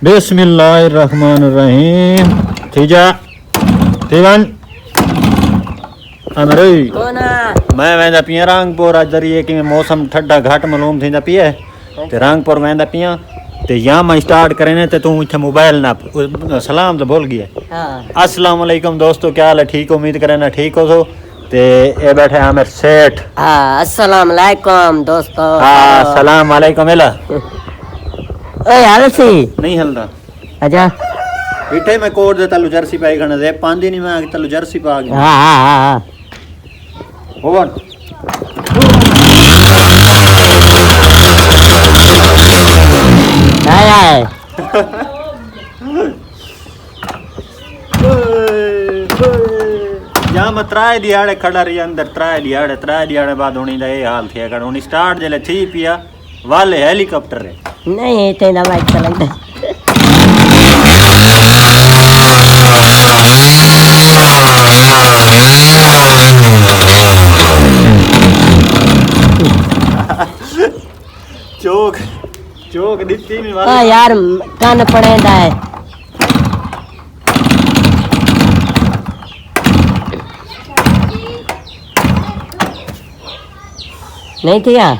बिस्मिल्लाहिर्रहमानिर्रहीम। ठीजा ठीवन अमरे मैं वेंदा पिया रंगपुर अज जरिए कि मौसम ठंडा घट मालूम थींदा पिया ते रंगपुर वेंदा पिया ते या मैं स्टार्ट करें ते तू इत्थे मोबाइल ना सलाम तो भूल गया। अस्सलाम वालेकुम दोस्तों, क्या हाल है? ठीक उम्मीद करें ना ठीक हो तो ते ए बैठे आमिर सेठ। अस्सलाम वालेकुम दोस्तों। सलाम वालेकुम। एला ओए हलसी नहीं हलदा अच्छा इठे मैं कोड दे तलु जर्सी पाई खण दे पांदी नहीं मैं तलु जर्सी पा गया। हां ओवन हाय या मैं त्राए दिहाड़े खड़ा रही अंदर त्राए दिहाड़े बाद होनी दा ये हाल थिया कर होनी स्टार्ट जले थी पिया वाले हेलीकॉप्टर है नहीं ते ना बाइक चलाइदा चोक चोक दिखती नहीं वाले। यार कान पड़ेंदा है नहीं थिया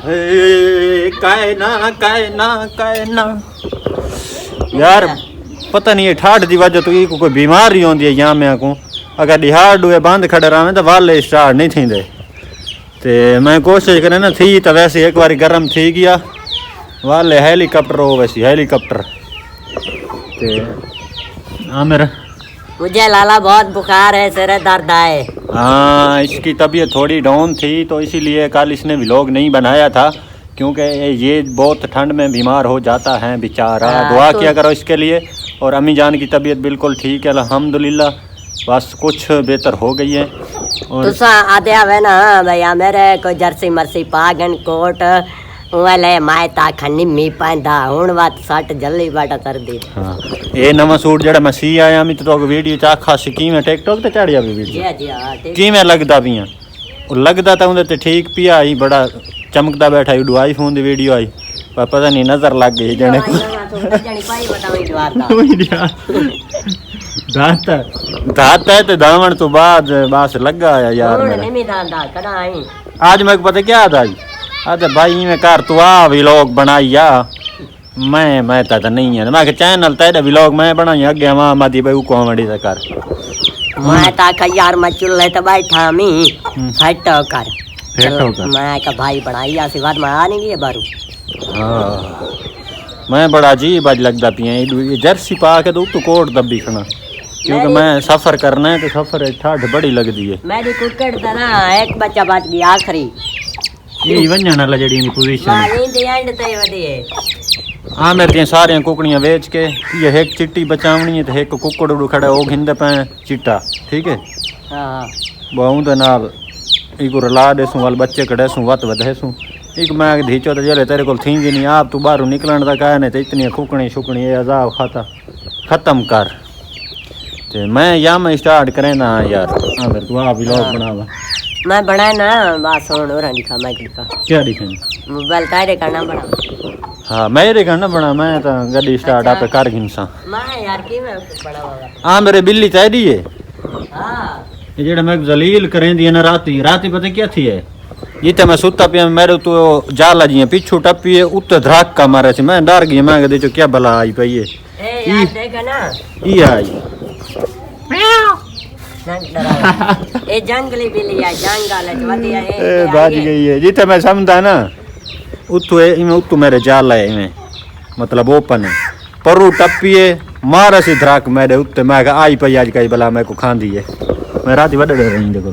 काहे ना यार पता नहीं है ठाठ दी वजह तो को कोई बीमारी होंदी है या मैं को अगर दिहाड़ दुए बंद खड़े रहे तो वाले स्टार्ट नहीं थींदे ते मैं कोशिश करे ना थी तो वैसे एक बार गर्म थी गया वाले हेलीकॉप्टर हो वैसी हेलीकॉप्टर ते आमिर मुझे लाला बहुत बुखार है, सिर दर्द है। हाँ इसकी तबीयत थोड़ी डाउन थी तो इसीलिए कल इसने व्लॉग नहीं बनाया था क्योंकि ये बहुत ठंड में बीमार हो जाता है बेचारा। दुआ किया करो इसके लिए। और अम्मी जान की तबीयत बिल्कुल ठीक है अल्हम्दुलिल्लाह, बस कुछ बेहतर हो गई है। और तुसा आदे आवे ना भैया मेरे को जर्सी मर्सी पागन कोट वाले मायता खन्नी मी पांदा हुन बात सट जल्दी बाटा कर दी। हाँ ये नवा सूट जेड़ा मैं सी आया मैं तो वीडियो च आखा सी किवें टिकटॉक ते चढ़ जावे वीडियो जी हां किवें लगदा पिया लगदा तो उंदे ते ठीक पिया ही बड़ा चमकदा बैठा ही आईफोन दी वीडियो आई पर पता नहीं नजर लग गई जने को दाता है तो दावण तो बाद बस लगा आया यार आज मैं पता क्या था आज भाई मैं कर तू आ व्लॉग बनाइया मैं तो नहीं है मैं चैनल तेरे व्लॉग मैं बनाई अगे वहां मादी भाई कॉमेडी से कर मैं ता यार मैं चुल्ले ते बैठा मी हट कर मैं का भाई बनाइया सी बात में आ नहीं गई बारू। हां मैं बड़ा अजीब आज लगदा पिया ये जर्सी पा के तो तू कोट दबी खना क्योंकि मैं सफर करना है तो सफर ठंड बड़ी लगदी है। मेरी कुकड़ दा ना एक बच्चा बच गया आखिरी ये वन्नण वाला जड़ी इन पोजीशन मारी दे एंड ते वदी है। हां मेरे दी सारी कुकड़ियां बेच के ये एक चिट्टी बचावनी है तो एक कुकड़ उड़ खड़ा ओ घिंदे पे चिट्टा ठीक है। हां बहु दे नाल इको रला देसू वाल बच्चे कड़े सू वत वधेसू एक मैं धीचो तो जले तेरे को थींदी नहीं आप तू बाहर निकलन दा कहे ने तो इतनी कुकड़ी शुकड़ी ये अजाब खाता खत्म कर ते मैं या मैं स्टार्ट करे ना यार। हां मेरे तू आ व्लॉग बनावा मैं बनाए ना बस हुन और दिखा मैं दिखा क्या दिखे मोबाइल तारे करना बना। हां मेरे करना बना मैं तो गड्डी स्टार्ट आप कर गिनसा मैं यार की मैं बनावा। हां मेरे बिल्ली चाहिदी है। हां ये जेड़ा मैं जलील करेंदी है ना राती पता क्या थी है जिते मैं सुता पिया मेरे तो जाला जी पीछू टप्पी है उत्ते धड़का मारे थी मैं डर गई मैं कहदे जो क्या भला आई पई है। ए यार देख ना ई आई ए जंगली बिल्ली है जंगल है वदी है ए बाज गई है जिते मैं समझदा ना उत्तू मेरे जाला है में मतलब ओपन है परू टप्पी है मारा सी धड़क मेरे उत्ते मैं आई पई आज कई भला मैं को खांदी है मैं रात वड रही देखो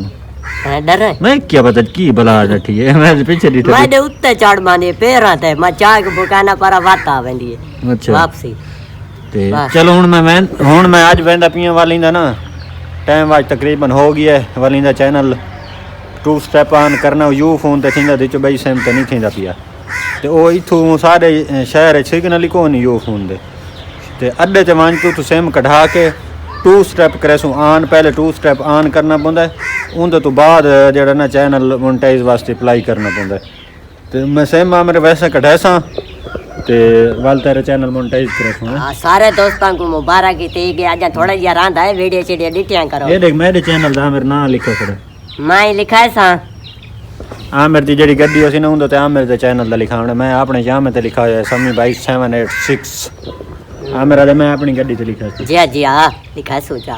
डर मैं क्या पता की भला बैठी है मैं पीछे दी मैं दे उत्ते चढ़ माने पैरा ते मैं चाय को बुकाना पर बात आ वेंदी है। अच्छा वापसी ते चलो हुन मैं आज वेंदा पिया वाली दा ना टाइम आज तकरीबन हो गया है वाली दा चैनल 2 स्टेप ऑन करना यू फोन ते थींदा दिच बई सेम ते नहीं थींदा पिया ते ओ इथू सारे शहर सिग्नल ही कोनी यू फोन दे ते अड्डे ते वंज तू सेम कढ़ा के 2 स्टेप करे सो ऑन पहले 2 स्टेप ऑन करना पौंदा है उनदे तो बाद जेड़ा ना चैनल मोनेटाइज वास्ते अप्लाई करना पौंदा है ते मैं सेम मेरे वैसे कढ़ासा ते वाल तेरे चैनल मोनेटाइज करे सो हाँ सारे दोस्तों को मुबारक थी कि आज थोड़ा जिहा रांदा है वीडियो शीडियो डिटियां करो। ये देख मेरे चैनल दा मेरा नाम लिखो खड़े मैं ही लिखा है सा आमिर दी जेडी गड्डी होसी ना उंदे ते आमिर दे चैनल दा लिखा मैं अपने जामे ते लिखा है समी भाई 786 आमिर दे मैं अपनी गड्डी ते लिखा जी हाँ लिखा है सोचा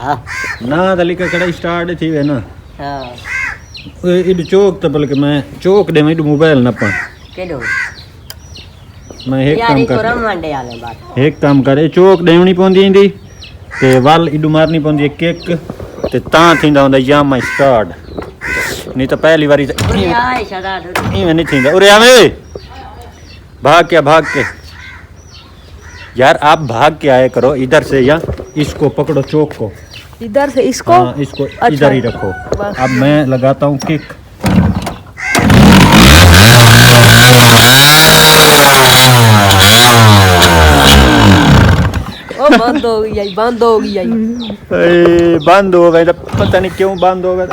ना दा लिखा खड़ा स्टार्ट थी वे ना हाँ इड चौक तो बल्कि मैं चौक दे मैं मोबाइल न पा केडो मैं एक यार काम ये कर कोरम मंडे आले बात एक काम करे चौक देवनी पौंदी इंदी ते वाल इडू मारनी पौंदी है किक ते तां थींदा हुंदा यामा स्टार्ट नहीं तो पहली बारी आए शदा इवें नहीं थींदा उरे आवे भाग के यार आप भाग के आए करो इधर से या इसको पकड़ो चौक को इधर से इसको हाँ, इसको अच्छा। इधर ही रखो अब मैं लगाता हूँ किक ओ बंद हो गई बंद हो गई बंद हो गए पता नहीं क्यों बंद हो गए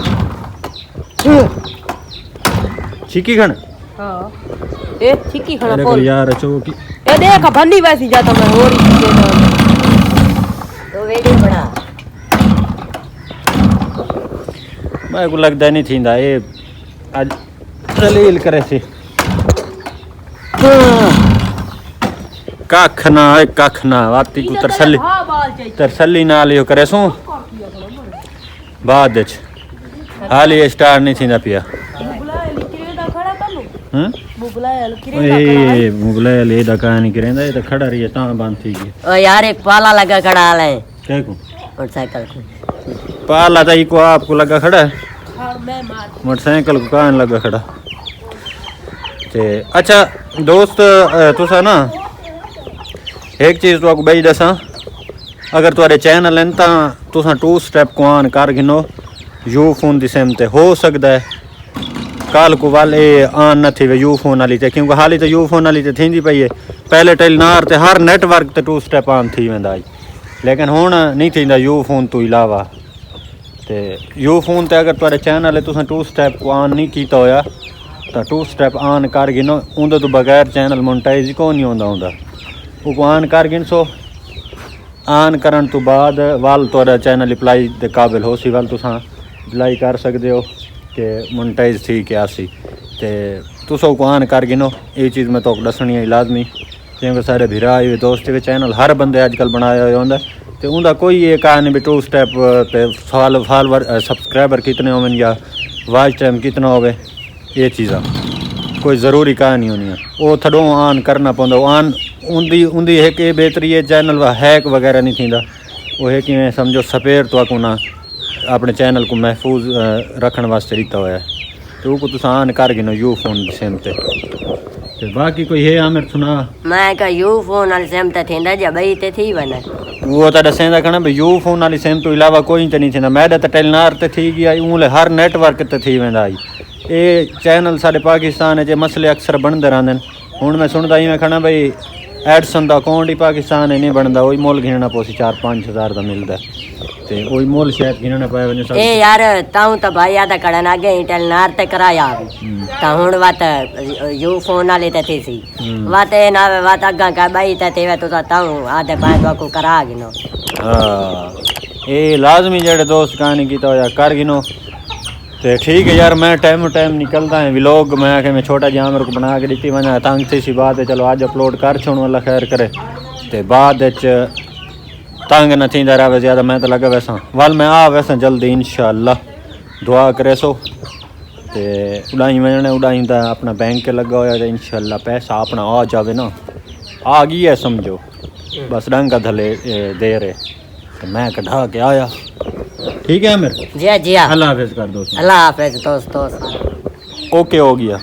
छिकी खन हां ए छिकी खाना अरे बोल यार चौकी ए देख भन्नी वैसी जाता मैं हो रही थी तो वीडियो बना मैं को लगता नहीं थींदा ये आज दलील करे सी कख ना वाती को तरसली हां बाल चाहिए तरसली नाल यो करे सो बाद विच हाल ये स्टार्ट नहीं थींदा पिया बुलाए लिखरे दा खड़ा तनु हैं बुलाए लिखरे दा ओए मुगले ले दा कहानी करेंदा ये तो खड़ा रही है ता बंद थी गई ओ यार एक पाला लगा खड़ा है क्या को मोटरसाइकिल को पाला तो को आपको लगा खड़ा है और मैं मार मोटरसाइकिल को कहां लगा खड़ा ते अच्छा दोस्त तुसा ना एक चीज तो आपको बई दसा अगर तुम्हारे चैनल हैं तो तुसा 2 स्टेप को ऑन कर गिनो यू फोन दी सिम ते हो सकता है कल को वाले ऑन न थी वे यू फोन वाली ते क्योंकि हाली तो यू फोन वाली ते थींदी पई है पहले टेलीनार ते हर नेटवर्क ते 2 स्टेप ऑन थी वेंदा लेकिन हुण नहीं थींदा यू फोन तो इलावा ते यू फोन ते अगर तुम्हारे चैनल है तुसा 2 स्टेप को ऑन नहीं कीता होया तो 2 स्टेप ऑन कर गिनो उंदे तो बगैर चैनल मोनेटाइज को नहीं होंदा वो ऑन कर गिन सो ऑन करन तो बाद वाल तुहाडा चैनल अप्लाई दे काबिल हो सी वाल तुसा अप्लाई कर सकते हो कि मोनेटाइज थी क्या सी ते तुसा को ऑन कर गिनो ये चीज़ मैं तो दसनी है लाजमी क्योंकि सारे भिरा ये दोस्त के चैनल हर बंदे आजकल बनाया हुआ होंदा ते उनका कोई ये कहानी भी 2 स्टेप पे फॉलोवर सब्सक्राइबर कितने होवन या वॉच टाइम कितना होवे ये चीज़ा कोई ज़रूरी कहानी होनी है वो थोड़ो ऑन करना पौंदा ऑन उंदी है कि बेहतरी है चैनल हैक वगैरह नहीं थींदा वो है कि समझो सपेर तो को ना अपने चैनल को महफूज रखने वास्ते दिता हुआ है तो वो तुम ऑन कर गिनो यू फोन सिम ते बाकी कोई है आमिर सुना मैं का यू फोन वाली सिम ते थींदा जे बई ते थी वने वो तो दसेंदा खड़ा भाई यू फोन वाली सिम तो अलावा कोई तो नहीं थींदा मैडा तो टेलीनार ते थी गया उन हर नेटवर्क ते थी वेंदा ये चैनल साढ़े पाकिस्तान है जे मसले अक्सर बनते रहते हैं हुण मैं सुनता ही मैं खड़ा भाई एडसन का अकाउंट ही पाकिस्तान नहीं बनता वही मुल गिनना पोसी 4-5 हज़ार का मिलता ते वही मुल शायद गिनना पाए वने ए यार ताऊ तो भाई आदा कड़न आगे टेलीनार ते कराया ता हुण वात यू फोन वाली ते थी सी वाते ना वात अगा का बई ते तेवे तो ताऊ आधे पाए तो को करा गिनो हाँ ये लाजमी जेड़े दोस्त कहानी की तो या कर गिनो तो ठीक है यार मैं टाइम निकलता है व्लॉग मैं आके मैं छोटा जी आमिर को बना के दी वजह तंग थी सी बात है चलो आज अपलोड कर छोड़ वाला खैर करे तो बाद तंग न थी रहा ज़्यादा मैं तो लगा वैसा वाल मैं आ वैसा जल्दी इंशाअल्लाह दुआ करे सो तो उड़ाई वजने उड़ाई तो अपना बैंक के लगा होया तो इंशाअल्लाह पैसा अपना आ जावे ना आ गई है समझो बस रंग का धले दे रहे तो मैं कढ़ा के आया ठीक है आमिर जी अल्लाह हाफिज़ कर दो अल्लाह हाफिज़ दोस्त ओके हो गया।